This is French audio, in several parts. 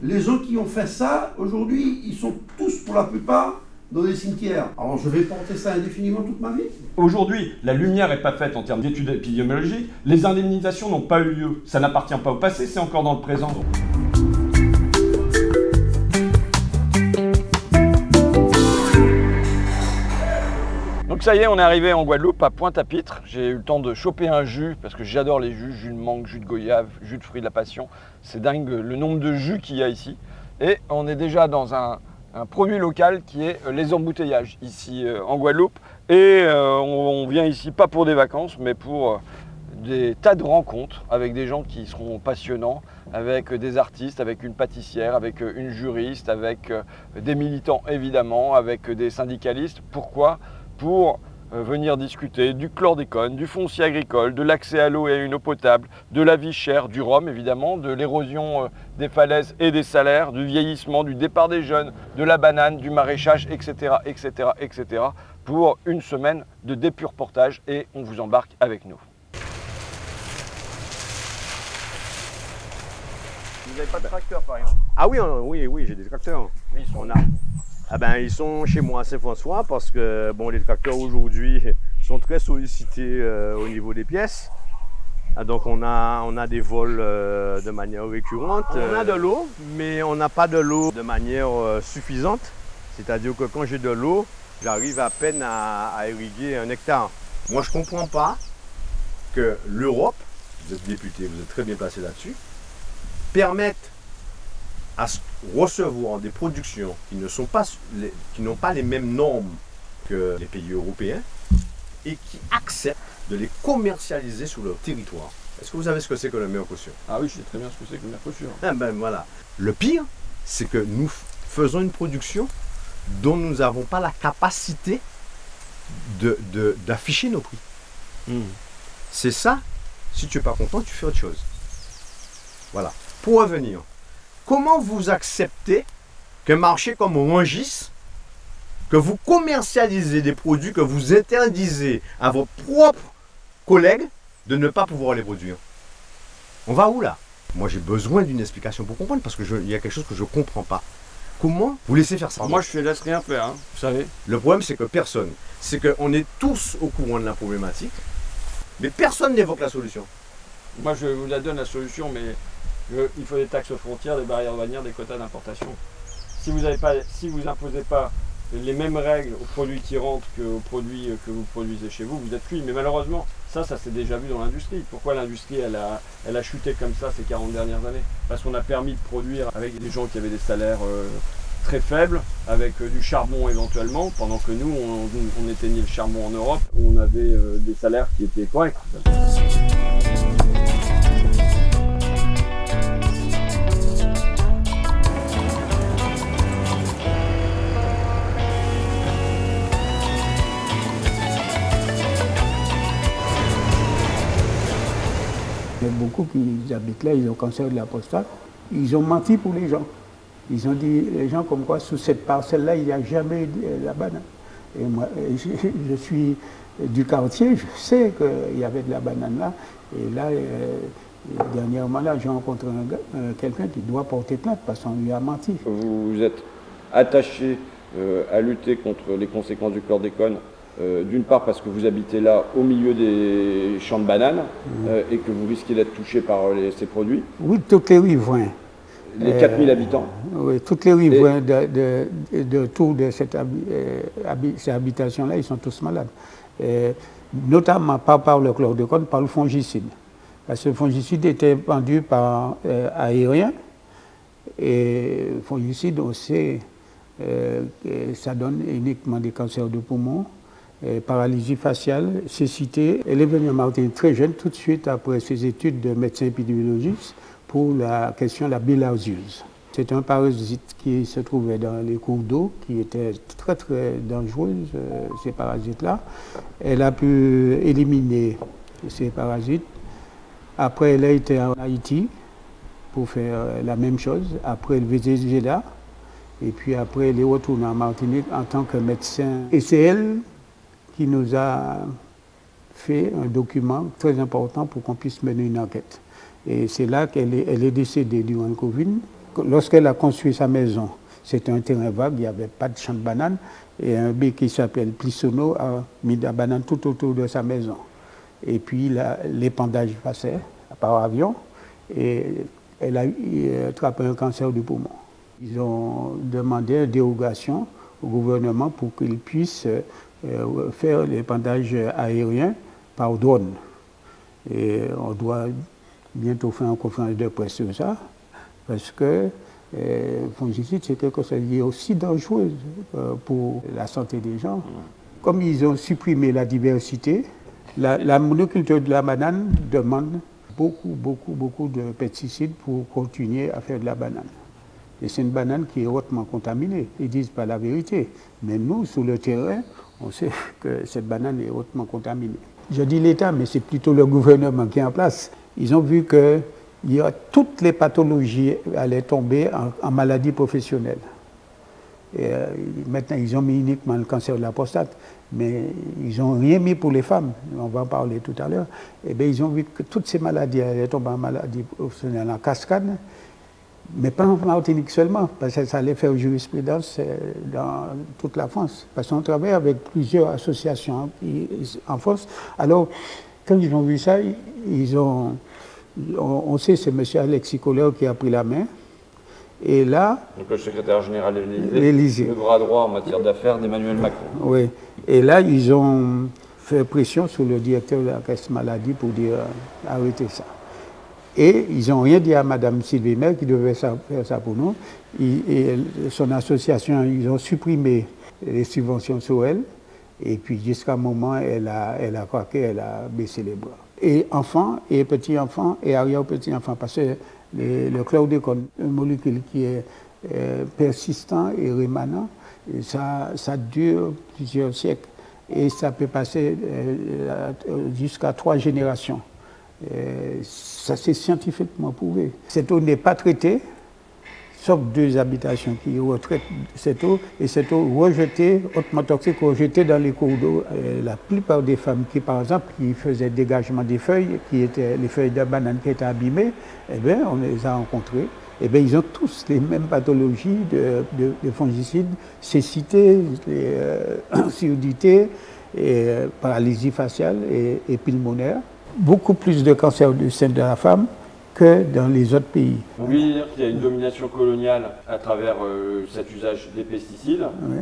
Les gens qui ont fait ça, aujourd'hui, ils sont tous, pour la plupart, dans des cimetières. Alors je vais porter ça indéfiniment toute ma vie. Aujourd'hui, la lumière n'est pas faite en termes d'études épidémiologiques. Les indemnisations n'ont pas eu lieu. Ça n'appartient pas au passé, c'est encore dans le présent. Donc ça y est, on est arrivé en Guadeloupe, à Pointe-à-Pitre. J'ai eu le temps de choper un jus, parce que j'adore les jus de mangue, jus de goyave, jus de fruits de la passion. C'est dingue le nombre de jus qu'il y a ici. Et on est déjà dans un produit local qui est les embouteillages ici en Guadeloupe. Et on vient ici pas pour des vacances, mais pour des tas de rencontres avec des gens qui seront passionnants, avec des artistes, avec une pâtissière, avec une juriste, avec des militants évidemment, avec des syndicalistes. Pourquoi ? Pour venir discuter du chlordécone, du foncier agricole, de l'accès à l'eau et à une eau potable, de la vie chère, du rhum évidemment, de l'érosion des falaises et des salaires, du vieillissement, du départ des jeunes, de la banane, du maraîchage, etc., etc., etc. pour une semaine de dépurportage et on vous embarque avec nous. Vous n'avez pas de tracteur par exemple? Ah oui, oui, j'ai des tracteurs. Mais ils sont Ah ben, ils sont chez moi à Saint-François parce que bon, les tracteurs aujourd'hui sont très sollicités au niveau des pièces. Donc on a des vols de manière récurrente. On a de l'eau, mais on n'a pas de l'eau de manière suffisante. C'est-à-dire que quand j'ai de l'eau, j'arrive à peine à irriguer 1 hectare. Moi, je ne comprends pas que l'Europe, vous êtes député, vous êtes très bien placé là-dessus, permette à recevoir des productions qui n'ont pas les mêmes normes que les pays européens et qui acceptent de les commercialiser sur leur territoire. Est-ce que vous savez ce que c'est que le Mercosur? Ah oui, je sais très bien ce que c'est que le Mercosur. Ah ben voilà. Le pire, c'est que nous faisons une production dont nous n'avons pas la capacité d'afficher nos prix. C'est ça, si tu n'es pas content, tu fais autre chose. Voilà. Pour revenir, comment vous acceptez qu'un marché comme Rungis, que vous commercialisez des produits que vous interdisez à vos propres collègues de ne pas pouvoir les produire? On va où là? Moi j'ai besoin d'une explication pour comprendre parce qu'il y a quelque chose que je ne comprends pas. Comment vous laissez faire ça? Alors moi je ne laisse rien faire, hein, vous savez. Le problème c'est que personne, c'est qu'on est tous au courant de la problématique, mais personne n'évoque la solution. Moi je vous la donne la solution, mais il faut des taxes aux frontières, des barrières douanières, des quotas d'importation. Si vous n'imposez pas les mêmes règles aux produits qui rentrent qu'aux produits que vous produisez chez vous, vous êtes cuit. Mais malheureusement, ça s'est déjà vu dans l'industrie. Pourquoi l'industrie elle a chuté comme ça ces 40 dernières années? Parce qu'on a permis de produire avec des gens qui avaient des salaires très faibles, avec du charbon éventuellement, pendant que nous, on éteignait le charbon en Europe, on avait des salaires qui étaient corrects. Il y a beaucoup qui habitent là, ils ont cancer de la prostate. Ils ont menti pour les gens. Ils ont dit, les gens comme quoi, sous cette parcelle-là, il n'y a jamais eu de la banane. Et moi, je suis du quartier, je sais qu'il y avait de la banane là. Et là, dernièrement, là, j'ai rencontré quelqu'un qui doit porter plainte parce qu'on lui a menti. Vous êtes attaché à lutter contre les conséquences du chlordécone. D'une part parce que vous habitez là au milieu des champs de bananes et que vous risquez d'être touché par ces produits. Oui, toutes les riverains. Les 4000 habitants. Oui, toutes les riverains autour de cette ces habitations-là, ils sont tous malades. Notamment pas par le chlordécone, par le fongicide. Parce que le fongicide était vendu par aérien. Et le fongicide, on sait que ça donne uniquement des cancers de poumon. Paralysie faciale, cécité. Elle est venue en Martinique très jeune, tout de suite après ses études de médecin épidémiologiste, pour la question de la bilharziose. C'est un parasite qui se trouvait dans les cours d'eau, qui était très très dangereuse, ces parasites-là. Elle a pu éliminer ces parasites. Après, elle a été en Haïti pour faire la même chose. Après, elle faisait là. Et puis après, elle est retournée en Martinique en tant que médecin. Et c'est elle qui nous a fait un document très important pour qu'on puisse mener une enquête. Et c'est là qu'elle est décédée durant le lorsqu'elle a construit sa maison, c'était un terrain vague, il n'y avait pas de champ de bananes. Et un mec qui s'appelle Plissono a mis de la banane tout autour de sa maison. Et puis l'épandage passait par avion et elle a attrapé un cancer du poumon. Ils ont demandé une dérogation au gouvernement pour qu'il puisse faire l'épandage aérien par drone. Et on doit bientôt faire une conférence de presse sur ça, parce que le fongicide, c'est quelque chose qui est aussi dangereux pour la santé des gens. Comme ils ont supprimé la diversité, la monoculture de la banane demande beaucoup de pesticides pour continuer à faire de la banane. Et c'est une banane qui est hautement contaminée. Ils ne disent pas la vérité. Mais nous, sur le terrain, on sait que cette banane est hautement contaminée. Je dis l'État, mais c'est plutôt le gouvernement qui est en place. Ils ont vu que toutes les pathologies allaient tomber en maladies professionnelles. Et, maintenant, ils ont mis uniquement le cancer de la prostate, mais ils n'ont rien mis pour les femmes. On va en parler tout à l'heure. Et bien, ils ont vu que toutes ces maladies allaient tomber en maladies professionnelles en cascade, mais pas en Martinique seulement, parce que ça allait faire jurisprudence dans toute la France. Parce qu'on travaille avec plusieurs associations en France. Alors, quand ils ont vu ça, on sait, c'est M. Alexis Kohler qui a pris la main. Et là... Donc le secrétaire général de l'Élysée, le bras droit en matière d'affaires d'Emmanuel Macron. Oui. Et là, ils ont fait pression sur le directeur de la caisse maladie pour dire arrêtez ça. Et ils n'ont rien dit à Mme Sylvie Mer qui devait faire ça pour nous. Et son association, ils ont supprimé les subventions sur elle. Et puis jusqu'à un moment, elle a craqué, elle a baissé les bras. Et enfants, et petits-enfants, et arrière-petits-enfants, parce que le chlordécone, une molécule qui est persistant et rémanent, et ça dure plusieurs siècles. Et ça peut passer jusqu'à 3 générations. Ça, c'est scientifiquement prouvé. Cette eau n'est pas traitée, sauf 2 habitations qui retraitent cette eau, et cette eau rejetée, hautement toxique, rejetée dans les cours d'eau. La plupart des femmes qui, par exemple, qui faisaient dégagement des feuilles, qui étaient les feuilles de banane qui étaient abîmées, eh bien, on les a rencontrées. Eh bien, ils ont tous les mêmes pathologies de fongicides, cécité, surdité, paralysie faciale et pulmonaire. Beaucoup plus de cancer du sein de la femme que dans les autres pays. Vous voulez dire qu'il y a une domination coloniale à travers cet usage des pesticides, oui.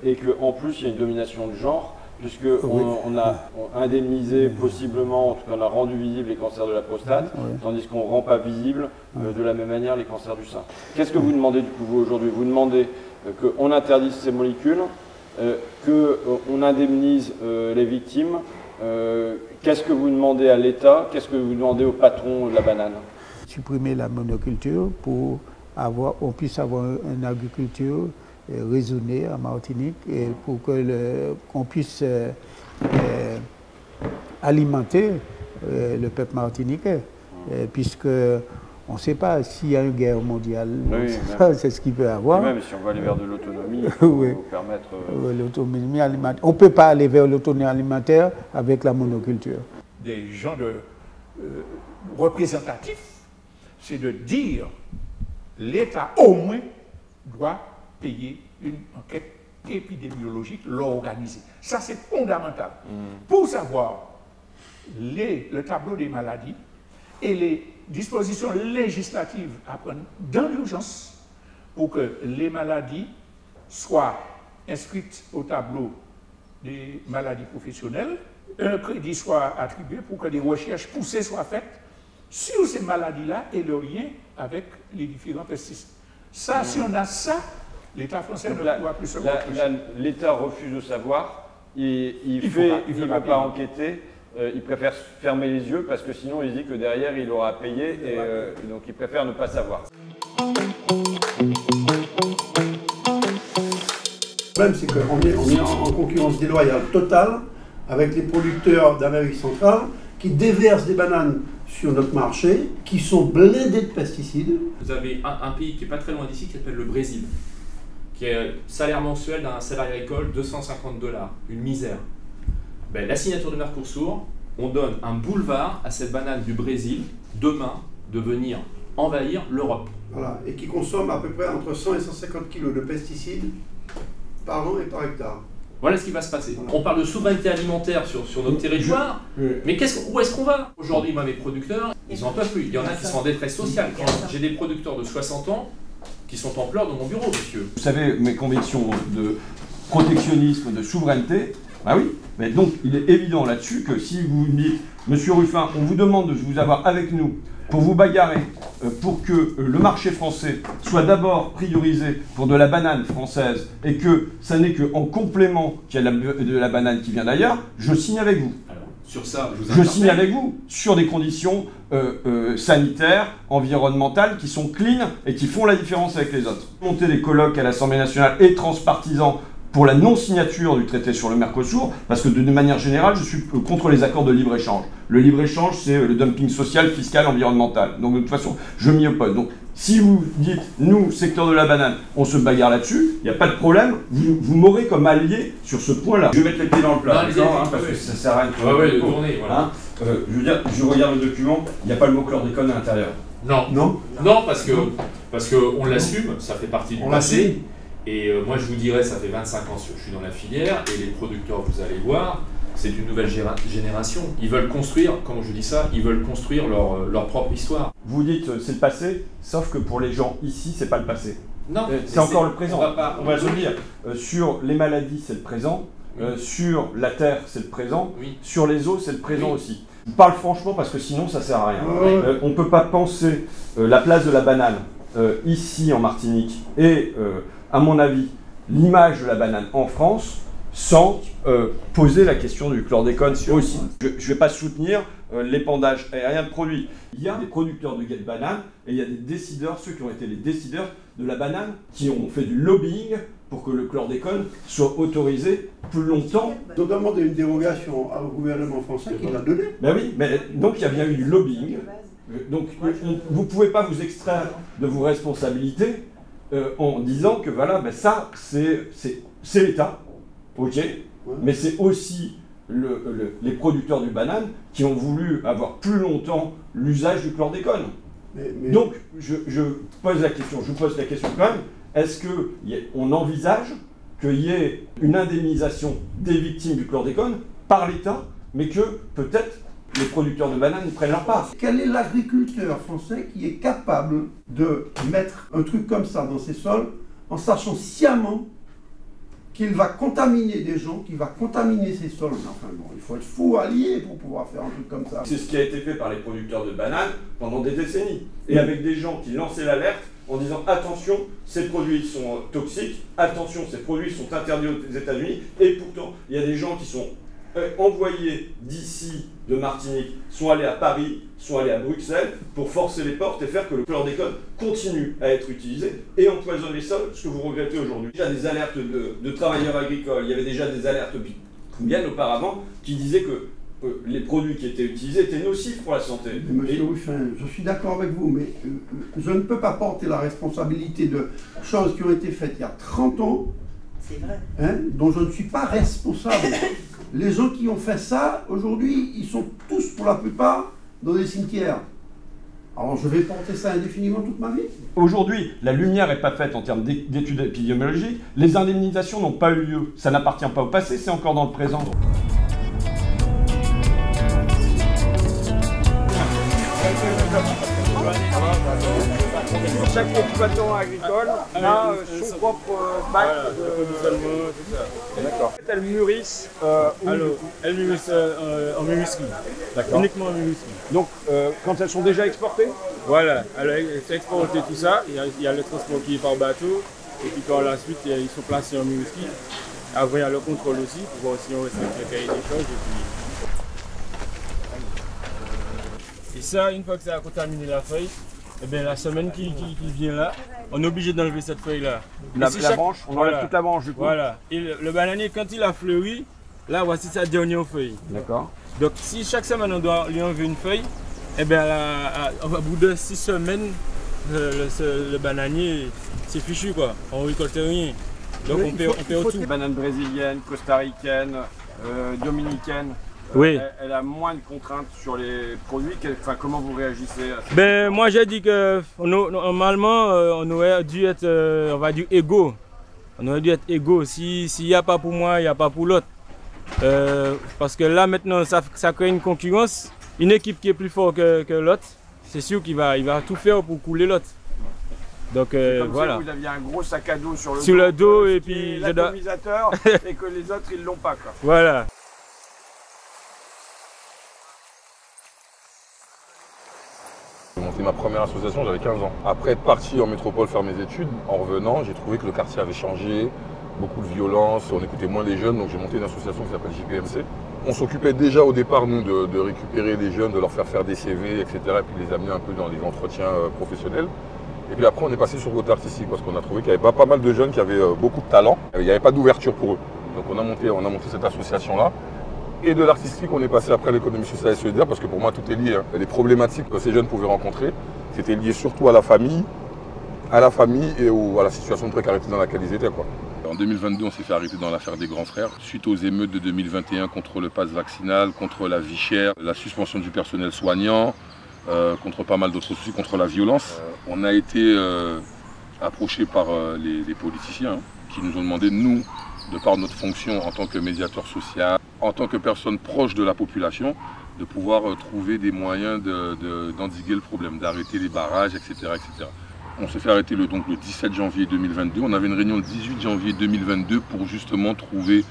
Et qu'en plus il y a une domination de genre, puisqu'on a indemnisé possiblement, en tout cas on a rendu visible les cancers de la prostate, oui. Tandis qu'on ne rend pas visible de la même manière les cancers du sein. Qu'est-ce que vous demandez du coup vous aujourd'hui? Vous demandez qu'on interdise ces molécules, qu'on indemnise les victimes. Qu'est-ce que vous demandez à l'État? Qu'est-ce que vous demandez au patron de la banane? Supprimer la monoculture pour on puisse avoir une agriculture raisonnée en Martinique et pour qu'on puisse alimenter le peuple martiniquais, puisque on ne sait pas s'il y a une guerre mondiale, oui, c'est ce qu'il peut avoir. Même si on va aller vers de l'autonomie, il faut oui. Permettre... l'autonomie alimentaire. On ne peut pas aller vers l'autonomie alimentaire avec la monoculture. Des gens représentatifs, c'est de dire l'État au moins doit payer une enquête épidémiologique, l'organiser. Ça c'est fondamental. Pour savoir le tableau des maladies et les dispositions législatives à prendre dans l'urgence pour que les maladies soient inscrites au tableau des maladies professionnelles, un crédit soit attribué pour que des recherches poussées soient faites sur ces maladies-là et le lien avec les différents pesticides. Ça, si on a ça, l'État français ne pourra plus se reprocher. L'État refuse de savoir, il ne va pas enquêter. Il préfère fermer les yeux parce que sinon il dit que derrière il aura payé et donc il préfère ne pas savoir. Le problème c'est qu'on est en concurrence déloyale totale avec les producteurs d'Amérique centrale qui déversent des bananes sur notre marché, qui sont blindés de pesticides. Vous avez un pays qui n'est pas très loin d'ici qui s'appelle le Brésil, qui est salaire mensuel d'un salarié agricole $250, une misère. Ben, la signature de Mercosur, on donne un boulevard à cette banane du Brésil, demain, de venir envahir l'Europe. Voilà, et qui consomment à peu près entre 100 et 150 kg de pesticides par an et par hectare. Voilà ce qui va se passer. On parle de souveraineté alimentaire sur notre territoire, mais où est-ce qu'on va? Aujourd'hui, moi, mes producteurs, ils en peuvent plus. Il y en a qui sont en détresse sociale. J'ai des producteurs de 60 ans qui sont en pleurs dans mon bureau, monsieur. Vous savez, mes convictions de protectionnisme, de souveraineté, bah oui, mais donc il est évident là-dessus que si vous me dites, monsieur Ruffin, on vous demande de vous avoir avec nous pour vous bagarrer, pour que le marché français soit d'abord priorisé pour de la banane française et que ça n'est qu'en complément qu'il y a de la banane qui vient d'ailleurs, je signe avec vous. Alors, sur ça, je signe avec vous sur des conditions sanitaires, environnementales qui sont clean et qui font la différence avec les autres. Monter des colloques à l'Assemblée nationale et transpartisans pour la non-signature du traité sur le Mercosur, parce que de manière générale, je suis contre les accords de libre-échange. Le libre-échange, c'est le dumping social, fiscal, environnemental. Donc de toute façon, je m'y oppose. Donc si vous dites, nous, secteur de la banane, on se bagarre là-dessus, il n'y a pas de problème, vous m'aurez comme allié sur ce point-là. Je vais mettre les pieds dans le plat, parce que ça sert à rien de tourner. Voilà. Je veux dire, je regarde le document, il n'y a pas le mot chlordécone à l'intérieur. Non, parce que on l'assume, ça fait partie du passé. Et moi, je vous dirais, ça fait 25 ans que je suis dans la filière, et les producteurs, vous allez voir, c'est une nouvelle génération. Ils veulent construire, comment je dis ça, ils veulent construire leur propre histoire. Vous dites c'est le passé, sauf que pour les gens ici, c'est pas le passé. Non, c'est encore le présent. On va se dire, sur les maladies, c'est le présent, sur la terre, c'est le présent, sur les eaux, c'est le présent aussi. Je parle franchement parce que sinon, ça sert à rien. On ne peut pas penser la place de la banane ici en Martinique et à mon avis, l'image de la banane en France sans poser la question du chlordécone aussi. Je ne vais pas soutenir l'épandage aérien de produits. Il y a des producteurs de banane et il y a des décideurs, ceux qui ont été les décideurs de la banane, qui ont fait du lobbying pour que le chlordécone soit autorisé plus longtemps. Ils ont demandé une dérogation au gouvernement français qui l'a donnée. Ben oui, mais donc il y a bien eu du lobbying. Donc vous ne pouvez pas vous extraire de vos responsabilités en disant que voilà, ben ça c'est l'État, ok, mais c'est aussi les producteurs du banane qui ont voulu avoir plus longtemps l'usage du chlordécone. Donc je pose la question, je vous pose la question quand même, est-ce qu'on envisage qu'il y ait une indemnisation des victimes du chlordécone par l'État, mais que peut-être les producteurs de bananes prennent leur part? Quel est l'agriculteur français qui est capable de mettre un truc comme ça dans ses sols en sachant sciemment qu'il va contaminer des gens, qu'il va contaminer ses sols? Enfin bon, il faut être fou allié pour pouvoir faire un truc comme ça. C'est ce qui a été fait par les producteurs de bananes pendant des décennies. Et avec des gens qui lançaient l'alerte en disant attention, ces produits sont toxiques, attention, ces produits sont interdits aux États-Unis. Et pourtant, il y a des gens qui sont envoyés d'ici, de Martinique, sont allés à Paris, sont allés à Bruxelles pour forcer les portes et faire que le chlordécone continue à être utilisé et empoisonne les sols, ce que vous regrettez aujourd'hui. Il y a des alertes de travailleurs agricoles, il y avait déjà des alertes bien auparavant qui disaient que les produits qui étaient utilisés étaient nocifs pour la santé. Monsieur Ruffin, je suis d'accord avec vous, mais je ne peux pas porter la responsabilité de choses qui ont été faites il y a 30 ans, c'est vrai, dont je ne suis pas responsable. Les gens qui ont fait ça, aujourd'hui, ils sont tous, pour la plupart, dans des cimetières. Alors je vais porter ça indéfiniment toute ma vie. Aujourd'hui, la lumière n'est pas faite en termes d'études épidémiologiques, les indemnisations n'ont pas eu lieu, ça n'appartient pas au passé, c'est encore dans le présent. Chaque exploitant agricole a son propre bac de... D'accord. Elles mûrissent elles mûrissent en muesli. D'accord. Uniquement en muesli. Donc, quand elles sont déjà exportées? Voilà, elles sont exportées tout ça, il y a le transport qui est par bateau, et puis par la suite, ils sont placés en muesli. Après, il y a le contrôle aussi, pour voir si on respecte le cahier des charges. Et ça, une fois que ça a contaminé la feuille, eh bien, la semaine qui vient là, on est obligé d'enlever cette feuille-là. La branche, on enlève toute la branche du coup. Voilà. Et le bananier, quand il a fleuri, là, voici sa dernière feuille. D'accord. Donc, si chaque semaine on doit lui enlever une feuille, eh bien, au bout de 6 semaines, le bananier, c'est fichu quoi. On ne récolte rien. Donc, on perd tout. Banane brésilienne, costaricaine, dominicaine. Oui. Elle a moins de contraintes sur les produits. Comment vous réagissez à ça? Ben, moi, j'ai dit que normalement, on aurait dû être, on va dire, égaux. On aurait dû être égaux. S'il n'y a pas pour moi, il n'y a pas pour l'autre. Parce que là, maintenant, ça crée une concurrence. Une équipe qui est plus forte que l'autre, c'est sûr qu'il va tout faire pour couler l'autre. Donc voilà. Si vous aviez un gros sac à dos sur le dos et puis l'atomisateur et que les autres ils l'ont pas quoi. Voilà. J'ai monté ma première association, j'avais 15 ans. Après être parti en métropole faire mes études, en revenant, j'ai trouvé que le quartier avait changé, beaucoup de violence, on écoutait moins les jeunes, donc j'ai monté une association qui s'appelle JPMC. On s'occupait déjà au départ, nous, de récupérer les jeunes, de leur faire des CV, etc. et puis les amener un peu dans les entretiens professionnels. Et puis après, on est passé sur le côté artistique parce qu'on a trouvé qu'il y avait pas mal de jeunes qui avaient beaucoup de talent. Il n'y avait pas d'ouverture pour eux. Donc on a monté cette association-là. Et de l'artistique, on est passé après à l'économie sociale et solidaire parce que pour moi, tout est lié. Les problématiques que ces jeunes pouvaient rencontrer, c'était lié surtout à la famille et à la situation de précarité dans laquelle ils étaient, quoi. En 2022, on s'est fait arrêter dans l'affaire des grands frères. Suite aux émeutes de 2021 contre le pass vaccinal, contre la vie chère, la suspension du personnel soignant, contre pas mal d'autres soucis, contre la violence. On a été approchés par les politiciens qui nous ont demandé, nous, de par notre fonction en tant que médiateur social, en tant que personne proche de la population, de pouvoir trouver des moyens d'endiguer le problème, d'arrêter les barrages, etc. etc. On s'est fait arrêter le 17 janvier 2022. On avait une réunion le 18 janvier 2022 pour justement trouver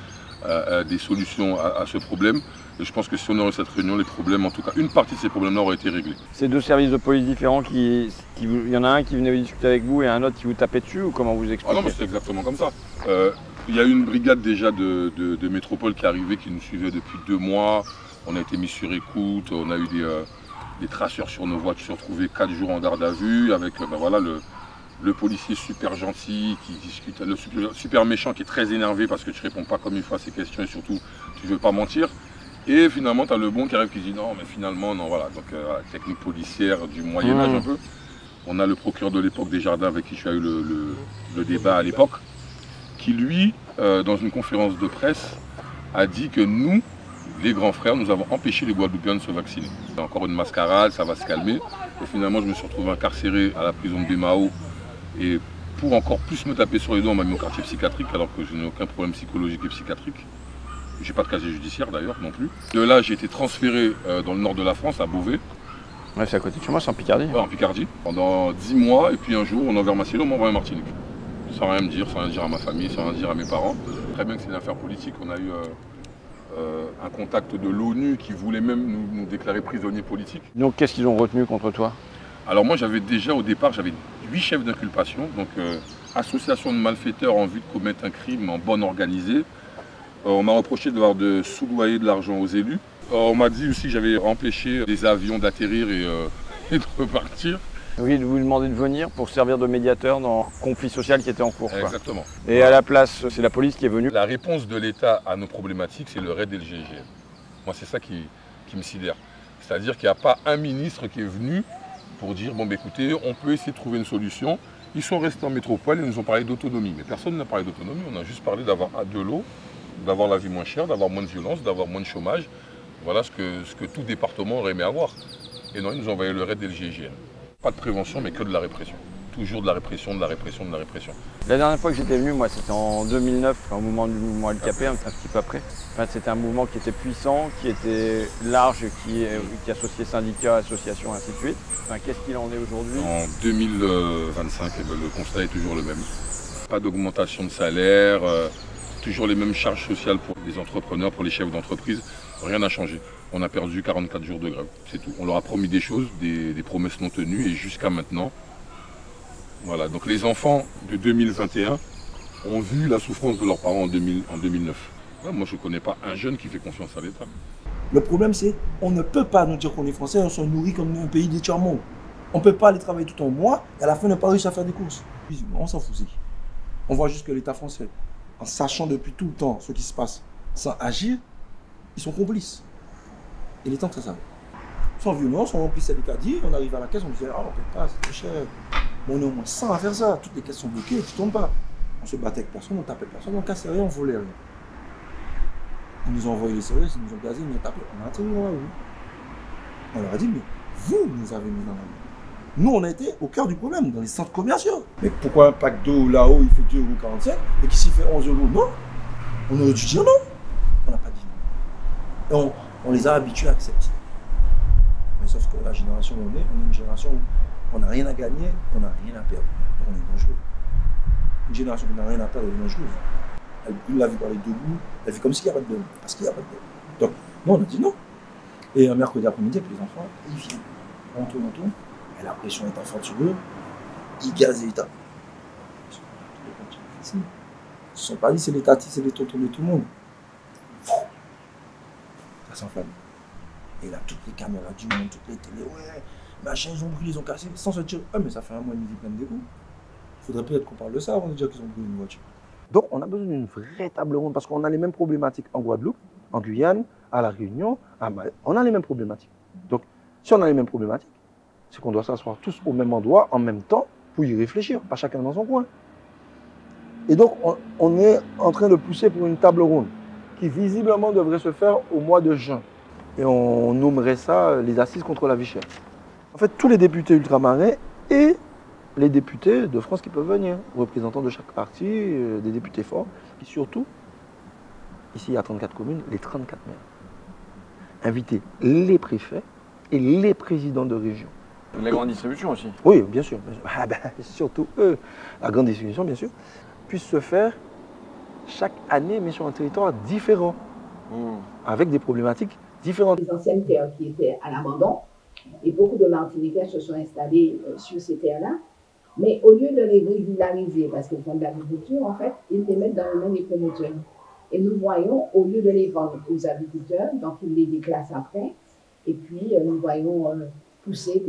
des solutions à ce problème. Et je pense que si on aurait cette réunion, les problèmes, en tout cas une partie de ces problèmes-là auraient été réglés. C'est deux services de police différents il y en a un qui venait discuter avec vous et un autre qui vous tapait dessus ou comment vous expliquez? Ah non, mais c'est exactement comme ça. Il y a eu une brigade déjà de métropole qui est arrivée, qui nous suivait depuis 2 mois. On a été mis sur écoute, on a eu des traceurs sur nos voitures, trouvés 4 jours en garde à vue avec voilà, le policier super gentil qui discute, le super méchant qui est très énervé parce que tu ne réponds pas comme il faut à ses questions et surtout tu ne veux pas mentir. Et finalement, tu as le bon qui arrive qui dit non, mais finalement, non, voilà. Donc, technique policière du Moyen-Âge un peu. On a le procureur de l'époque Desjardins avec qui tu as eu le débat à l'époque, qui lui, dans une conférence de presse, a dit que nous, les grands frères, nous avons empêché les Guadeloupéens de se vacciner. C'est encore une mascarade, ça va se calmer. Et finalement, je me suis retrouvé incarcéré à la prison de Bémao. Et pour encore plus me taper sur les doigts, on m'a mis au quartier psychiatrique alors que je n'ai aucun problème psychologique et psychiatrique. J'ai pas de casier judiciaire d'ailleurs non plus. De là, j'ai été transféré dans le nord de la France, à Beauvais. Ouais, c'est à côté de chez moi, c'est en Picardie. Ouais, en Picardie, pendant 10 mois. Et puis un jour, on a ouvert ma cellule, on m'a envoyé en Martinique. Sans rien me dire, sans rien dire à ma famille, sans rien dire à mes parents. Très bien que c'est une affaire politique. On a eu un contact de l'ONU qui voulait même nous déclarer prisonniers politiques. Donc qu'est-ce qu'ils ont retenu contre toi? Alors moi, j'avais déjà au départ, j'avais 8 chefs d'inculpation. Donc association de malfaiteurs en vue de commettre un crime en bonne organisée. On m'a reproché de soudoyer de l'argent aux élus. On m'a dit aussi que j'avais empêché des avions d'atterrir et de repartir. Oui, de vous demander de venir pour servir de médiateur dans le conflit social qui était en cours. Exactement. Quoi. Et à la place, c'est la police qui est venue. La réponse de l'État à nos problématiques, c'est le RAID et le GIGN. Moi, c'est ça qui me sidère. C'est-à-dire qu'il n'y a pas un ministre qui est venu pour dire, bon, bah, écoutez, on peut essayer de trouver une solution. Ils sont restés en métropole et nous ont parlé d'autonomie. Mais personne n'a parlé d'autonomie, on a juste parlé d'avoir de l'eau, d'avoir la vie moins chère, d'avoir moins de violence, d'avoir moins de chômage. Voilà ce que tout département aurait aimé avoir. Et non, ils nous ont envoyé le RAID et le GIGN. Pas de prévention, mais que de la répression. Toujours de la répression, de la répression, de la répression. La dernière fois que j'étais venu, moi, c'était en 2009, au moment du mouvement LKP, un petit peu après. Enfin, c'était un mouvement qui était puissant, qui était large, qui associait syndicats, associations, ainsi de suite. Enfin, qu'est-ce qu'il en est aujourd'hui? En 2025, le constat est toujours le même. Pas d'augmentation de salaire, toujours les mêmes charges sociales pour les entrepreneurs, pour les chefs d'entreprise. Rien n'a changé. On a perdu 44 jours de grève, c'est tout. On leur a promis des choses, des promesses non tenues, et jusqu'à maintenant, voilà. Donc les enfants de 2021 ont vu la souffrance de leurs parents en 2009. Ouais, moi, je ne connais pas un jeune qui fait confiance à l'État. Le problème, c'est qu'on ne peut pas nous dire qu'on est français, on se nourrit comme un pays des tiers-mondes. On ne peut pas aller travailler tout un mois et à la fin ne pas réussir à faire des courses. On s'en fout. On voit juste que l'État français, en sachant depuis tout le temps ce qui se passe, sans agir, ils sont complices. Il est temps que ça s'arrête. Sans violence, on remplit ses caddies, on arrive à la caisse, on disait, ah, on ne peut pas, c'est trop cher. Mais on est au moins 100 à faire ça. Toutes les caisses sont bloquées, tu ne tombes pas. On se battait avec personne, on tapait personne, on cassait rien, on volait rien. Ils nous ont envoyé les services, ils nous ont gazés, ils nous ont tapé. On a atterri dans la rue. On leur a dit, mais vous nous avez mis dans la rue. Nous, on a été au cœur du problème, dans les centres commerciaux. Mais pourquoi un pack d'eau là-haut, il fait 2,45 € et qu'ici, il fait 11 €? Non. On aurait dû dire non. On n'a pas dit non. Et on les a habitués à accepter. Mais sauf que la génération où on est une génération où on n'a rien à gagner, on n'a rien à perdre. Donc on est dangereux. Une génération qui n'a rien à perdre, elle est dangereuse. Elle brûle la vie par les deux bouts, elle fait comme s'il n'y a pas de dôme, parce qu'il n'y a pas de dôme. Donc, nous, on a dit non. Et un mercredi après-midi, avec les enfants, ils viennent. On tourne. Et la pression est en forte sur eux. Ils gazent et ils tapent. Ils ne se sont pas dit c'est les tatis, c'est les tontons de tout le monde. Ça s'enflamme. Et là, toutes les caméras du monde, toutes les télés, ouais, machin, ils ont brûlé, ils ont cassé, sans se dire, ah, mais ça fait un mois et demi plein de dégoût. Il faudrait peut-être qu'on parle de ça avant de dire qu'ils ont brûlé une voiture. Donc, on a besoin d'une vraie table ronde parce qu'on a les mêmes problématiques en Guadeloupe, en Guyane, à La Réunion, on a les mêmes problématiques. Donc, si on a les mêmes problématiques, c'est qu'on doit s'asseoir tous au même endroit, en même temps, pour y réfléchir, pas chacun dans son coin. Et donc, on est en train de pousser pour une table ronde qui visiblement devrait se faire au mois de juin. Et on nommerait ça les assises contre la vie chère. En fait, tous les députés ultramarins et les députés de France qui peuvent venir, représentants de chaque parti, des députés forts, et surtout, ici il y a 34 communes, les 34 maires. Inviter les préfets et les présidents de région. La grande distribution aussi. Oui, bien sûr. Ah ben, surtout eux, la grande distribution, bien sûr, puisse se faire chaque année, mais sur un territoire différent, avec des problématiques différentes. Les anciennes terres qui étaient à l'abandon, et beaucoup de Martiniquais se sont installés sur ces terres-là, mais au lieu de les régulariser, parce qu'ils font de l'agriculture, en fait, ils les mettent dans les mains des promoteurs. Et nous voyons, au lieu de les vendre aux agriculteurs, donc ils les déclassent après, et puis nous voyons pousser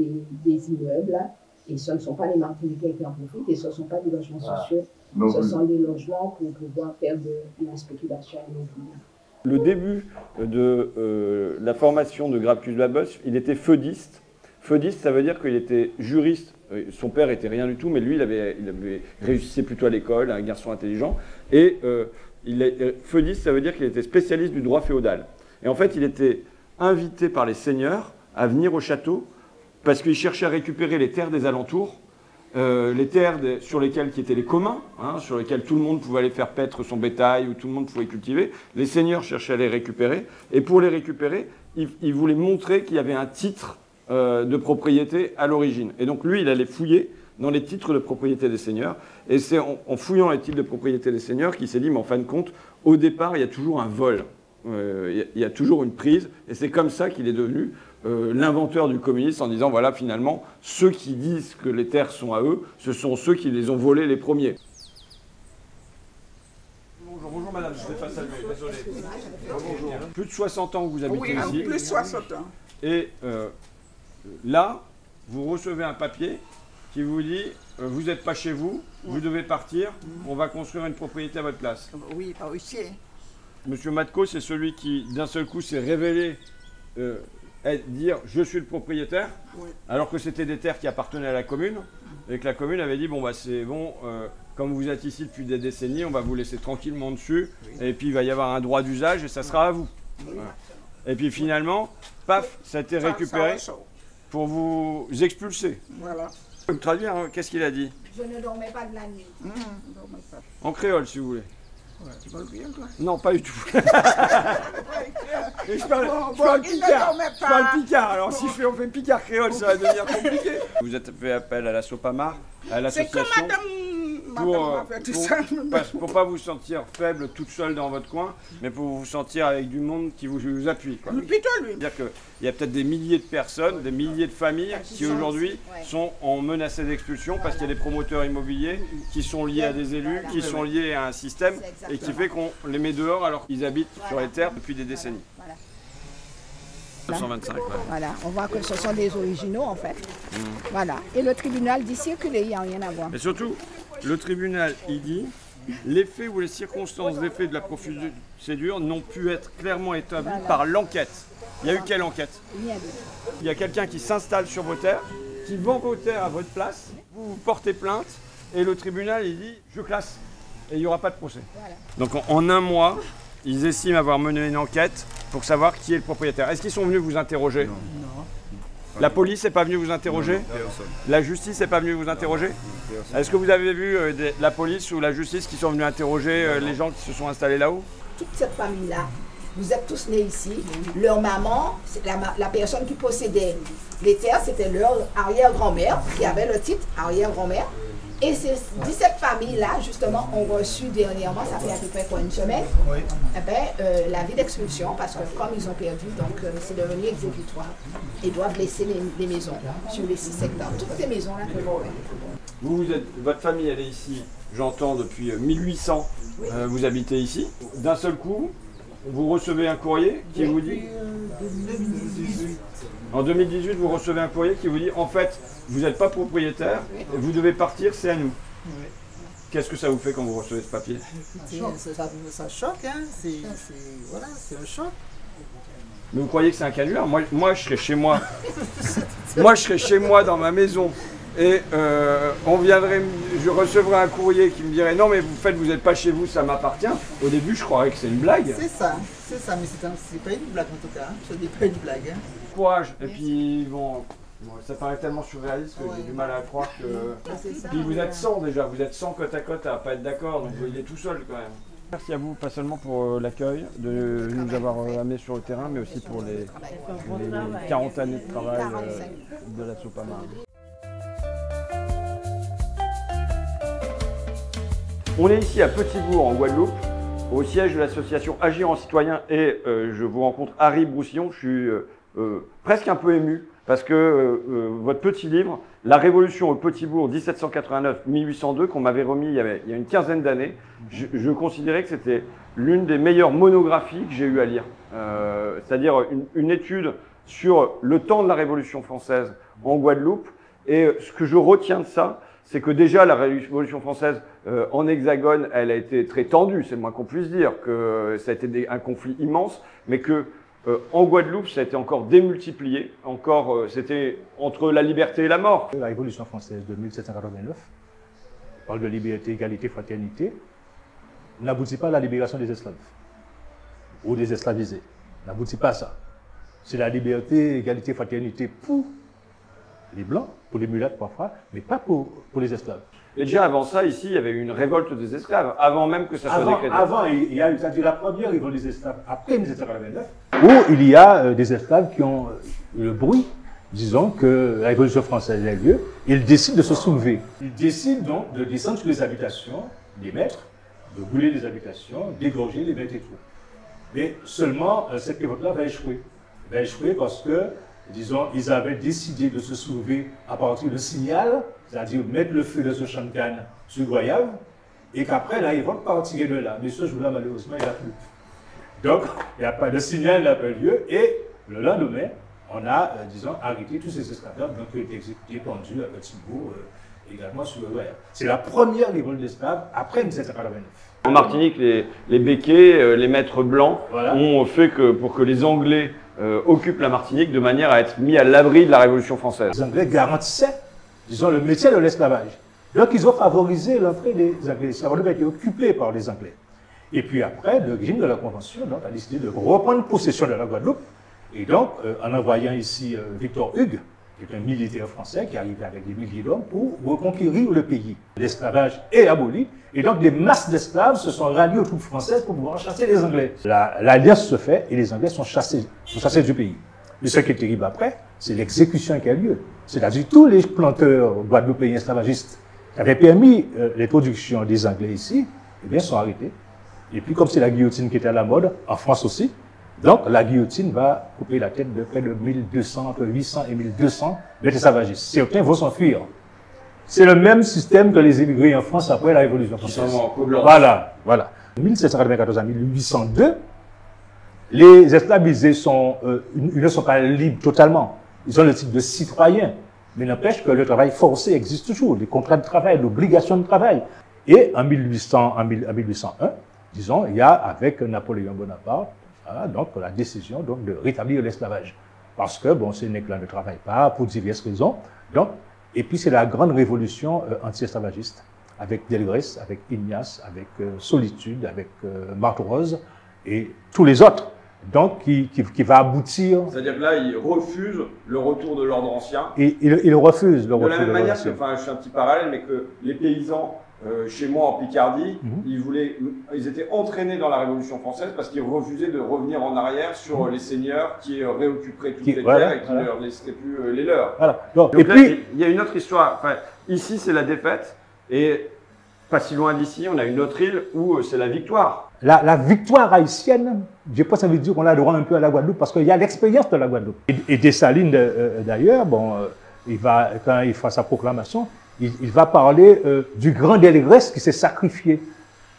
des immeubles, là, et ce ne sont pas les Martiniquais qui en profitent, et ce ne sont pas des logements sociaux, ce sont des logements pour pouvoir faire de la spéculation immobilière. Le début de la formation de Gracchus Babeuf, il était feudiste. Feudiste, ça veut dire qu'il était juriste. Son père était rien du tout, mais lui, il avait réussi plutôt à l'école, un garçon intelligent. Et feudiste, ça veut dire qu'il était spécialiste du droit féodal. Et en fait, il était invité par les seigneurs à venir au château parce qu'il cherchait à récupérer les terres des alentours, les terres sur lesquelles qui étaient les communs, hein, sur lesquelles tout le monde pouvait aller faire paître son bétail ou tout le monde pouvait cultiver. Les seigneurs cherchaient à les récupérer. Et pour les récupérer, ils voulaient montrer qu'il y avait un titre de propriété à l'origine. Et donc lui, il allait fouiller dans les titres de propriété des seigneurs. Et c'est en fouillant les titres de propriété des seigneurs qu'il s'est dit, mais en fin de compte, au départ, il y a toujours un vol. Il y a toujours une prise. Et c'est comme ça qu'il est devenu l'inventeur du communisme en disant, voilà, finalement, ceux qui disent que les terres sont à eux, ce sont ceux qui les ont volées les premiers. Bonjour madame, je vais pas saluer, désolé. Bonjour. Plus de 60 ans que vous habitez ici. Oui, plus de 60 ans. Et là, vous recevez un papier qui vous dit vous n'êtes pas chez vous, vous devez partir, on va construire une propriété à votre place. Oui, pas ici. Monsieur Matko, c'est celui qui, d'un seul coup, s'est révélé dire je suis le propriétaire, alors que c'était des terres qui appartenaient à la commune, et que la commune avait dit bon, bah c'est bon, comme vous êtes ici depuis des décennies, on va vous laisser tranquillement dessus, et puis il va y avoir un droit d'usage et ça sera à vous. Voilà. Et puis finalement, paf, ça a été récupéré pour vous expulser. Voilà. Vous me traduire, hein, qu'est-ce qu'il a dit? Je ne dormais pas de la nuit. En créole, si vous voulez. Ouais, tu parles bien, toi? Non, pas du tout. Je parle picard. Alors si on fait picard créole, ça va devenir compliqué. Vous êtes fait appel à la Sopamar, à l'association, pour pas vous sentir faible toute seule dans votre coin, mais pour vous sentir avec du monde qui vous appuie. C'est-à-dire qu'il y a peut-être des milliers de personnes, des milliers de familles qui aujourd'hui sont en menacées d'expulsion parce qu'il y a des promoteurs immobiliers qui sont liés à des élus, qui sont liés à un système et qui fait qu'on les met dehors alors qu'ils habitent sur les terres depuis des décennies. 1925, Voilà, on voit que ce sont des originaux en fait. Voilà. Et le tribunal dit circuler, il n'y a rien à voir. Et surtout, le tribunal, il dit les faits ou les circonstances des faits de la procédure n'ont pu être clairement établis par l'enquête. Il y a eu quelle enquête? Il y a quelqu'un qui s'installe sur vos terres, qui vend vos terres à votre place, vous portez plainte, et le tribunal, il dit je classe. Et il n'y aura pas de procès. Voilà. Donc en un mois, ils estiment avoir mené une enquête pour savoir qui est le propriétaire. Est-ce qu'ils sont venus vous interroger? Non. La police n'est pas venue vous interroger? Non, personne. La justice n'est pas venue vous interroger? Est-ce que vous avez vu la police ou la justice qui sont venus interroger les gens qui se sont installés là-haut? Toute cette famille-là, vous êtes tous nés ici. Leur maman, la personne qui possédait les terres, c'était leur arrière-grand-mère qui avait le titre arrière-grand-mère. Et ces 17 familles-là, justement, ont reçu dernièrement, ça fait à peu près une semaine, l'avis d'expulsion parce que comme ils ont perdu, donc c'est devenu exécutoire. Ils doivent laisser les maisons sur les 6 hectares. Toutes ces maisons-là que vous voyez. Votre famille, elle est ici, j'entends, depuis 1800. Oui. Vous habitez ici. D'un seul coup, vous recevez un courrier qui vous dit... 2018. En 2018, vous recevez un courrier qui vous dit, en fait, vous n'êtes pas propriétaire, vous devez partir, c'est à nous. Oui. Qu'est-ce que ça vous fait quand vous recevez ce papier? Ça choque, hein. Voilà, c'est un choc. Mais vous croyez que c'est un canular? Moi, je serais chez moi. Moi, je serais chez moi dans ma maison. Et je recevrais un courrier qui me dirait non mais vous n'êtes pas chez vous, ça m'appartient. Au début je croirais que c'est une blague. C'est ça, mais c'est pas une blague en tout cas, ce n'est pas une blague. Hein. Courage, et puis bon, ça paraît tellement surréaliste que j'ai du mal à croire que... Puis vous êtes 100 déjà, vous êtes 100 côte à côte à pas être d'accord, donc il est tout seul quand même. Merci à vous, pas seulement pour l'accueil, de nous avoir amenés sur le terrain, mais aussi pour les 40 années de travail de la Sopama. On est ici à Petit-Bourg, en Guadeloupe, au siège de l'association Agir en citoyen et je vous rencontre Harry Broussillon. Je suis presque un peu ému parce que votre petit livre, La Révolution au Petit-Bourg 1789-1802, qu'on m'avait remis il y a une quinzaine d'années, je considérais que c'était l'une des meilleures monographies que j'ai eu à lire. C'est-à-dire une étude sur le temps de la Révolution française en Guadeloupe. Et ce que je retiens de ça, c'est que déjà la Révolution française en Hexagone, elle a été très tendue, c'est le moins qu'on puisse dire, que ça a été un conflit immense, mais que en Guadeloupe, ça a été encore démultiplié, c'était entre la liberté et la mort. La Révolution française de 1789 parle de liberté, égalité, fraternité, n'aboutit pas à la libération des esclaves ou des esclavisés, n'aboutit pas à ça. C'est la liberté, égalité, fraternité pour les blancs, pour les mulattes parfois, mais pas pour les esclaves. Et déjà avant ça, ici, il y avait eu une révolte des esclaves, avant même que ça soit décrété. Avant, il y a eu la première révolte des esclaves, après 1789, où il y a des esclaves qui ont le bruit, disons que la Révolution française a eu lieu, ils décident de se soulever. Ils décident donc de descendre sur les habitations des maîtres, de brûler les habitations, d'égorger les maîtres et tout. Mais seulement, cette révolte-là va échouer. Elle va échouer parce que, disons, ils avaient décidé de se soulever à partir de signal, c'est-à-dire mettre le feu de ce champ de canne sur Goyave, et qu'après, là, ils vont partir de là. Mais ce jour-là, malheureusement, il n'y a plus. Donc, il n'y a pas de signal, n'a pas lieu, et le lendemain, on a, disons, arrêté tous ces esclaves, donc ils ont été exécutés, pendus à Petit-Bourg, également sur le Goyave. C'est la première révolte d'esclaves après 1789. En Martinique, les béquets, les maîtres blancs, ont fait pour que les Anglais occupent la Martinique de manière à être mis à l'abri de la Révolution française. Les Anglais garantissaient, disons, le métier de l'esclavage. Donc ils ont favorisé l'entrée des Anglais. Ça a été occupé par les Anglais. Et puis après, le régime de la Convention donc, a décidé de reprendre possession de la Guadeloupe. Et donc, en envoyant ici Victor Hugues, qui est un militaire français qui arrivait avec des milliers d'hommes pour reconquérir le pays. L'esclavage est aboli, et donc des masses d'esclaves se sont ralliés aux troupes françaises pour pouvoir chasser les Anglais. L'alliance se fait et les Anglais sont chassés du pays. Mais ce qui est terrible après, c'est l'exécution qui a lieu. C'est-à-dire tous les planteurs guadeloupéens esclavagistes qui avaient permis l'introduction des Anglais ici, eh bien, sont arrêtés. Et puis, comme c'est la guillotine qui était à la mode, en France aussi, donc la guillotine va couper la tête de près de 1200, entre 800 et 1200 esclavagistes. Certains vont s'enfuir. C'est le même système que les émigrés en France après la Révolution française. Voilà. De 1794 à 1802, les esclavisés ils ne sont pas libres totalement. Ils ont le titre de citoyens. Mais n'empêche que le travail forcé existe toujours, les contrats de travail, l'obligation de travail. Et en 1801, disons, il y a avec Napoléon Bonaparte, donc la décision donc, de rétablir l'esclavage. Parce que, bon, ces nègres-là ne travaillent pas pour diverses raisons. Donc, et puis c'est la grande révolution anti-esclavagiste, avec Delgrès, avec Ignace, avec Solitude, avec Marthe Rose, et tous les autres. Donc, qui va aboutir. C'est-à-dire que là, ils refusent le retour de l'ordre ancien. Et ils refusent le retour de la même manière ancien. que, enfin, je fais un petit parallèle, mais que les paysans, chez moi en Picardie, ils étaient entraînés dans la Révolution française parce qu'ils refusaient de revenir en arrière sur les seigneurs qui réoccuperaient toutes les terres et qui ne leur laisseraient plus les leurs. Voilà. Donc et là, puis, il y a une autre histoire. Enfin, ici, c'est la défaite. Et pas si loin d'ici, on a une autre île où c'est la victoire. La victoire haïtienne, je pense que ça veut dire qu'on a le droit un peu à la Guadeloupe parce qu'il y a l'expérience de la Guadeloupe. Et Dessalines, d'ailleurs, bon, quand il fera sa proclamation, il va parler du grand Delgrès qui s'est sacrifié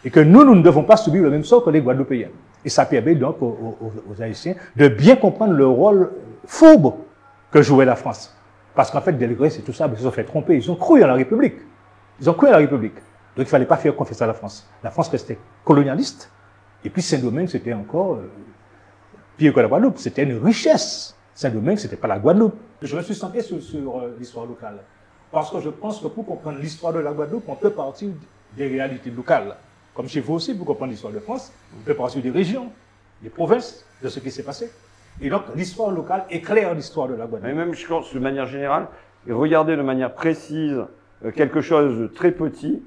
et que nous ne devons pas subir le même sort que les Guadeloupéens. Et ça permet donc aux Haïtiens de bien comprendre le rôle fourbe que jouait la France. Parce qu'en fait, Delgrès et tout ça, ils se sont fait tromper. Ils ont cru à la République. Ils ont cru à la République. Donc il ne fallait pas faire confiance à la France. La France restait colonialiste. Et puis Saint-Domingue, c'était encore pire que la Guadeloupe. C'était une richesse. Saint-Domingue, ce n'était pas la Guadeloupe. Je me suis centré sur l'histoire locale. Parce que je pense que pour comprendre l'histoire de la Guadeloupe, on peut partir des réalités locales. Comme chez vous aussi, pour comprendre l'histoire de France, on peut partir des régions, des provinces, de ce qui s'est passé. Et donc l'histoire locale éclaire l'histoire de la Guadeloupe. Mais même, je pense, de manière générale, regarder de manière précise quelque chose de très petit,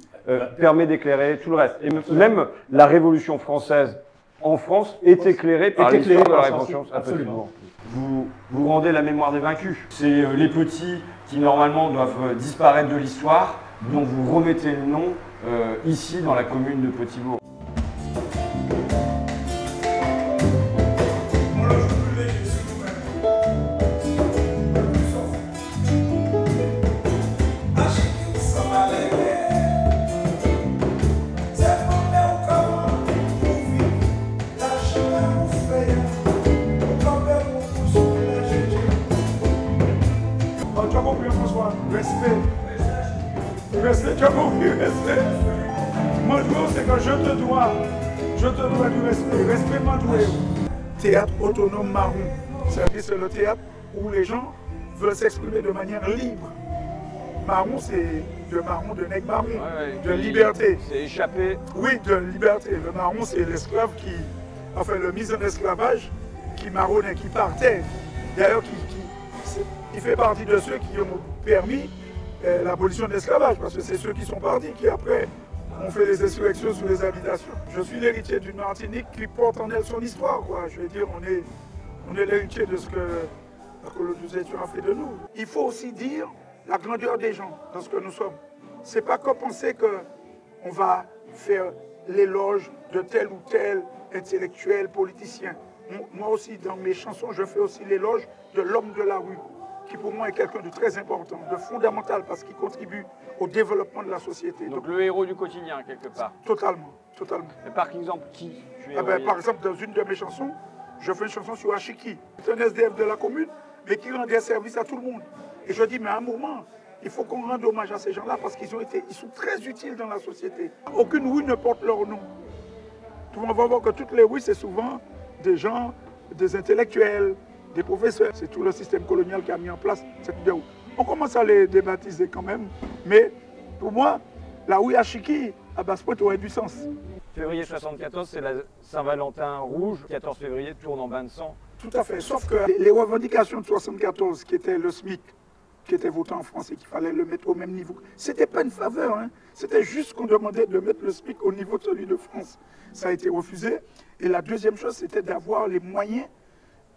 permet d'éclairer tout le reste. Et même la Révolution française en France est éclairée par l'histoire de la Révolution. Absolument. Vous rendez la mémoire des vaincus. C'est les petits qui normalement doivent disparaître de l'histoire, dont vous remettez le nom ici dans la commune de Petit-Bourg. Respect, tu as compris, respect. Mandoué, c'est que je te dois du respect. Respect Mandoué. Théâtre autonome marron. C'est le théâtre où les gens veulent s'exprimer de manière libre. Marron, c'est de marron, de nègre marron, de liberté. C'est échappé. Oui, de liberté. Le marron, c'est l'esclave qui, enfin, le mis en esclavage, qui marronnait, qui partait. D'ailleurs, qui fait partie de ceux qui ont permis l'abolition de l'esclavage, parce que c'est ceux qui sont partis qui après ont fait des insurrections sur les habitations. Je suis l'héritier d'une Martinique qui porte en elle son histoire, quoi. Je veux dire, on est l'héritier de ce que la colonisation a fait de nous. Il faut aussi dire la grandeur des gens dans ce que nous sommes. C'est pas que penser qu'on va faire l'éloge de tel ou tel intellectuel, politicien. Moi aussi, dans mes chansons, je fais aussi l'éloge de l'homme de la rue, qui pour moi est quelqu'un de très important, de fondamental, parce qu'il contribue au développement de la société. Donc le héros du quotidien, quelque part. Totalement, totalement. Et par exemple, qui par exemple, dans une de mes chansons, je fais une chanson sur Achiki. C'est un SDF de la commune, mais qui rendait service à tout le monde. Et je dis, mais à un moment, il faut qu'on rende hommage à ces gens-là, parce qu'ils sont très utiles dans la société. Aucune rue ne porte leur nom. On va voir que toutes les rues, c'est souvent des gens, des intellectuels, des professeurs. C'est tout le système colonial qui a mis en place cette idée. On commence à les débaptiser quand même, mais pour moi, la rue Achiki à Basse-Pointe aurait du sens. Février 74, c'est la Saint-Valentin rouge. 14 février tourne en bain de sang. Tout à fait, sauf que les revendications de 74, qui étaient le SMIC, qui était voté en France et qu'il fallait le mettre au même niveau, c'était pas une faveur, hein. C'était juste qu'on demandait de mettre le SMIC au niveau de celui de France. Ça a été refusé. Et la deuxième chose, c'était d'avoir les moyens,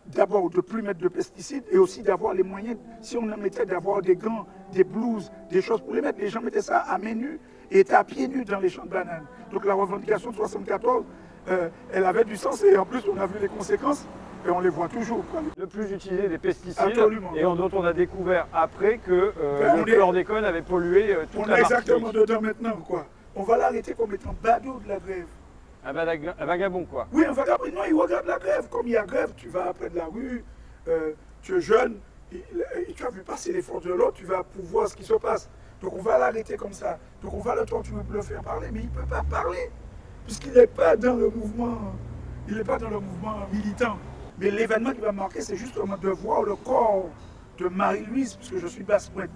d'abord de ne plus mettre de pesticides, et aussi d'avoir les moyens, si on en mettait, d'avoir des gants, des blouses, des choses pour les mettre. Les gens mettaient ça à main nue et étaient à pieds nus dans les champs de bananes. Donc la revendication de 74, elle avait du sens, et en plus on a vu les conséquences, et on les voit toujours. Le plus utilisé des pesticides, absolument, et dont on a découvert après que le chlordécone avait pollué toute la Martinique. On est exactement dedans maintenant, quoi. On va l'arrêter comme étant badaud de la grève. Un vagabond, quoi. Oui, un vagabond. Non, il regarde la grève. Comme il y a grève, tu vas après de la rue, tu es jeune, et tu as vu passer les forces de l'ordre, tu vas pouvoir ce qui se passe. Donc on va l'arrêter comme ça. Donc on va le torturer pour le faire parler, mais il ne peut pas parler, puisqu'il n'est pas dans le mouvement, militant. Mais l'événement qui va marquer, c'est justement de voir le corps de Marie-Louise, puisque je suis Basse-Pointe.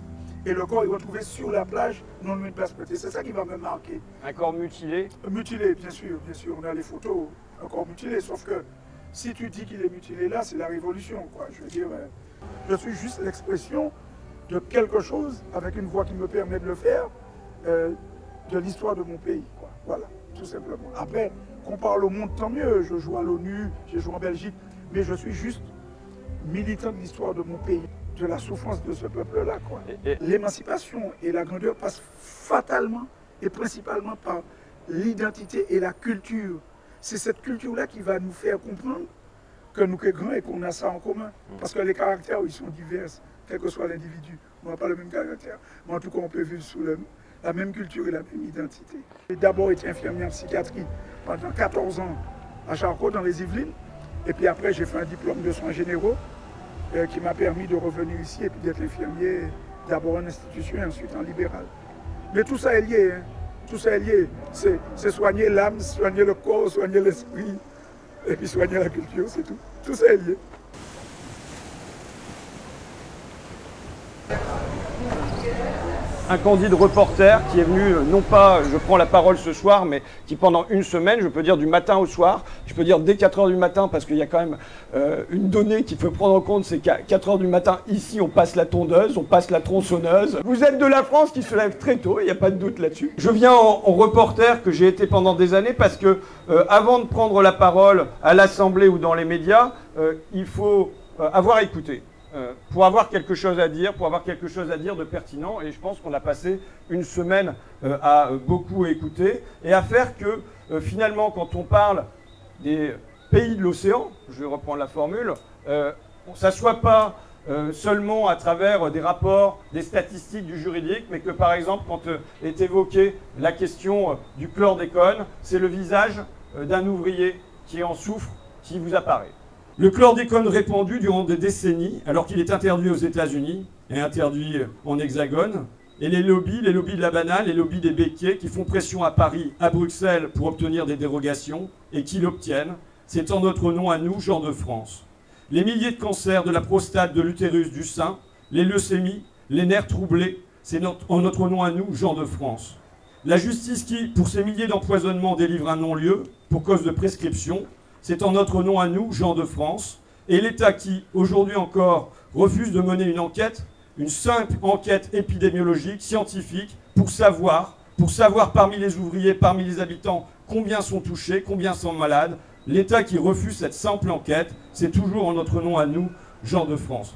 Et le corps est retrouvé sur la plage, non loin de Basse-Pointe. C'est ça qui va me marquer. Un corps mutilé? Mutilé, bien sûr, on a les photos. encore mutilé. Sauf que si tu dis qu'il est mutilé là, c'est la révolution, quoi. Je veux dire, je suis juste l'expression de quelque chose, avec une voix qui me permet de le faire, de l'histoire de mon pays, quoi. Voilà, tout simplement. Après, qu'on parle au monde, tant mieux. Je joue à l'ONU, j'ai joué en Belgique, mais je suis juste militant de l'histoire de mon pays, de la souffrance de ce peuple-là, quoi. L'émancipation et la grandeur passent fatalement et principalement par l'identité et la culture. C'est cette culture-là qui va nous faire comprendre que nous sommes grands et qu'on a ça en commun. Parce que les caractères, ils sont divers, quel que soit l'individu. On n'a pas le même caractère. Mais en tout cas, on peut vivre sous la même culture et la même identité. J'ai d'abord été infirmier en psychiatrie pendant 14 ans à Charcot, dans les Yvelines. Et puis après, j'ai fait un diplôme de soins généraux qui m'a permis de revenir ici et puis d'être infirmier d'abord en institution et ensuite en libéral. Mais tout ça est lié, hein. Tout ça est lié. C'est soigner l'âme, soigner le corps, soigner l'esprit, et puis soigner la culture, c'est tout. Tout ça est lié. Un Candide reporter qui est venu, non pas je prends la parole ce soir, mais qui pendant une semaine, je peux dire du matin au soir, je peux dire dès 4 h du matin, parce qu'il y a quand même une donnée qu'il faut prendre en compte, c'est qu'à 4 h du matin, ici, on passe la tondeuse, on passe la tronçonneuse. Vous êtes de la France qui se lève très tôt, il n'y a pas de doute là-dessus. Je viens en reporter que j'ai été pendant des années, parce que avant de prendre la parole à l'Assemblée ou dans les médias, il faut avoir écouté. Pour avoir quelque chose à dire, de pertinent, et je pense qu'on a passé une semaine à beaucoup écouter et à faire que finalement, quand on parle des pays de l'océan, je vais reprendre la formule, ça ne soit pas seulement à travers des rapports, des statistiques, du juridique, mais que par exemple, quand est évoquée la question du chlordécone, c'est le visage d'un ouvrier qui en souffre qui vous apparaît. Le chlordécone répandu durant des décennies, alors qu'il est interdit aux États-Unis et interdit en Hexagone, et les lobbies de la banane, les lobbies des béquiers qui font pression à Paris, à Bruxelles pour obtenir des dérogations et qui l'obtiennent, c'est en notre nom à nous, gens de France. Les milliers de cancers de la prostate, de l'utérus, du sein, les leucémies, les nerfs troublés, c'est en notre nom à nous, gens de France. La justice qui, pour ces milliers d'empoisonnements, délivre un non-lieu pour cause de prescription, c'est en notre nom à nous, gens de France, et l'État qui, aujourd'hui encore, refuse de mener une enquête, une simple enquête épidémiologique, scientifique, pour savoir parmi les ouvriers, parmi les habitants, combien sont touchés, combien sont malades. L'État qui refuse cette simple enquête, c'est toujours en notre nom à nous, gens de France.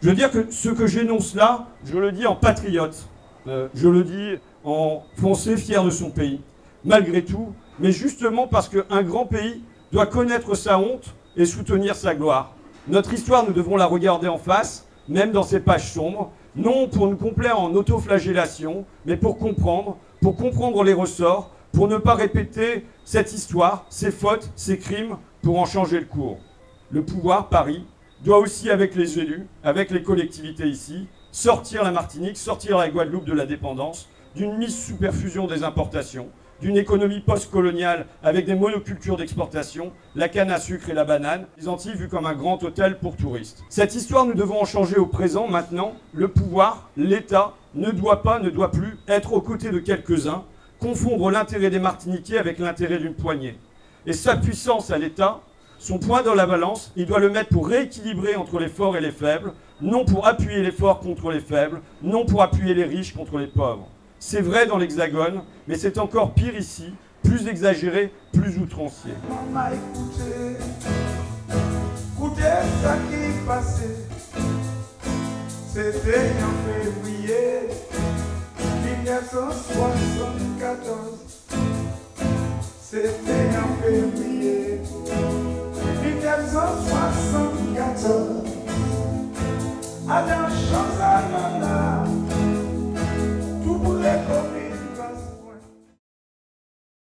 Je veux dire que ce que j'énonce là, je le dis en patriote, je le dis en Français fier de son pays, malgré tout, mais justement parce qu'un grand pays doit connaître sa honte et soutenir sa gloire. Notre histoire, nous devons la regarder en face, même dans ses pages sombres, non pour nous complaire en autoflagellation, mais pour comprendre les ressorts, pour ne pas répéter cette histoire, ses fautes, ses crimes, pour en changer le cours. Le pouvoir, Paris, doit aussi, avec les élus, avec les collectivités ici, sortir la Martinique, sortir la Guadeloupe de la dépendance, d'une mise sous perfusion des importations, d'une économie post-coloniale avec des monocultures d'exportation, la canne à sucre et la banane, les Antilles vues comme un grand hôtel pour touristes. Cette histoire, nous devons en changer au présent. Maintenant, le pouvoir, l'État, ne doit plus être aux côtés de quelques-uns, confondre l'intérêt des Martiniquais avec l'intérêt d'une poignée. Et sa puissance à l'État, son poids dans la balance, il doit le mettre pour rééquilibrer entre les forts et les faibles, non pour appuyer les forts contre les faibles, non pour appuyer les riches contre les pauvres. C'est vrai dans l'Hexagone, mais c'est encore pire ici, plus exagéré, plus outrancier. Maman, écoutez ça qui est passé. C'était en février 1974. C'était en février 1974. À la chance